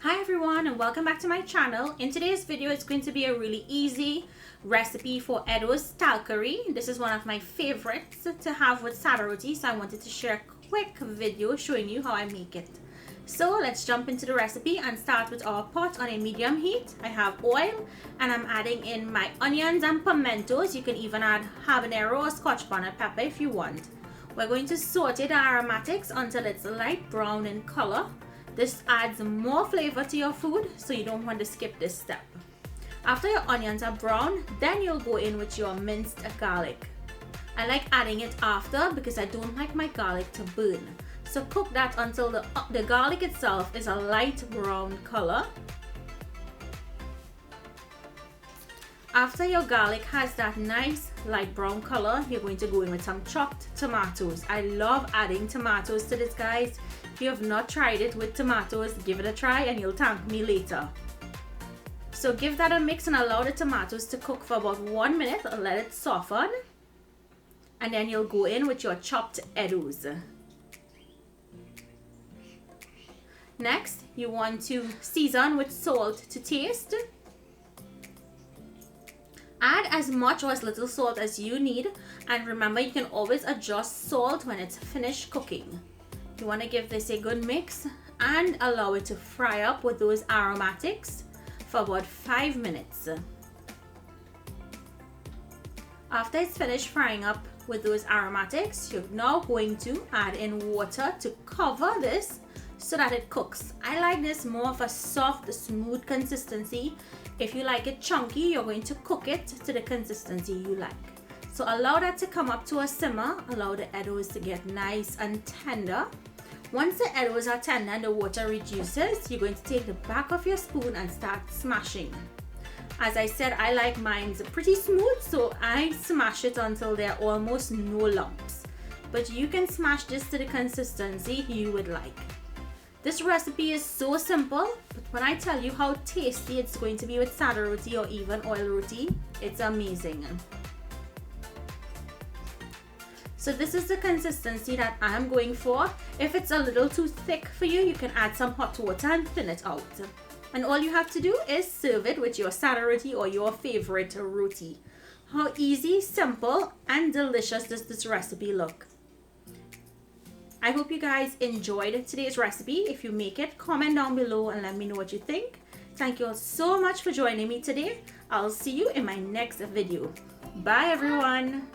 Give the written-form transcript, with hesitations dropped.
Hi everyone and welcome back to my channel. In today's video it's going to be a really easy recipe for Eddoes Talkari. This is one of my favorites to have with Sada roti, so I wanted to share a quick video showing you how I make it. So let's jump into the recipe and start with our pot on a medium heat. I have oil and I'm adding in my onions and pimentos. You can even add habanero or scotch bonnet pepper if you want. We're going to saute the aromatics until it's light brown in color. This adds more flavor to your food, so you don't want to skip this step. After your onions are brown, then you'll go in with your minced garlic. I like adding it after because I don't like my garlic to burn. So cook that until the garlic itself is a light brown color. After your garlic has that nice light brown color, you're going to go in with some chopped tomatoes. I love adding tomatoes to this, guys. If you have not tried it with tomatoes, give it a try and you'll thank me later. So give that a mix and allow the tomatoes to cook for about 1 minute and let it soften. And then you'll go in with your chopped eddoes. Next, you want to season with salt to taste. Add as much or as little salt as you need, and remember you can always adjust salt when it's finished cooking. You want to give this a good mix and allow it to fry up with those aromatics for about 5 minutes. After it's finished frying up with those aromatics, you're now going to add in water to cover this so that it cooks. I like this more of a soft, smooth consistency. If you like it chunky, you're going to cook it to the consistency you like. So allow that to come up to a simmer. Allow the eddoes to get nice and tender. Once the eddoes are tender and the water reduces, you're going to take the back of your spoon and start smashing. As I said, I like mine pretty smooth, so I smash it until there are almost no lumps. But you can smash this to the consistency you would like. This recipe is so simple, but when I tell you how tasty it's going to be with Sada roti or even oil roti, it's amazing. So this is the consistency that I'm going for. If it's a little too thick for you, you can add some hot water and thin it out. And all you have to do is serve it with your Sada roti or your favorite roti. How easy, simple, and delicious does this recipe look? I hope you guys enjoyed today's recipe. If you make it, comment down below and let me know what you think. Thank you all so much for joining me today. I'll see you in my next video. Bye everyone.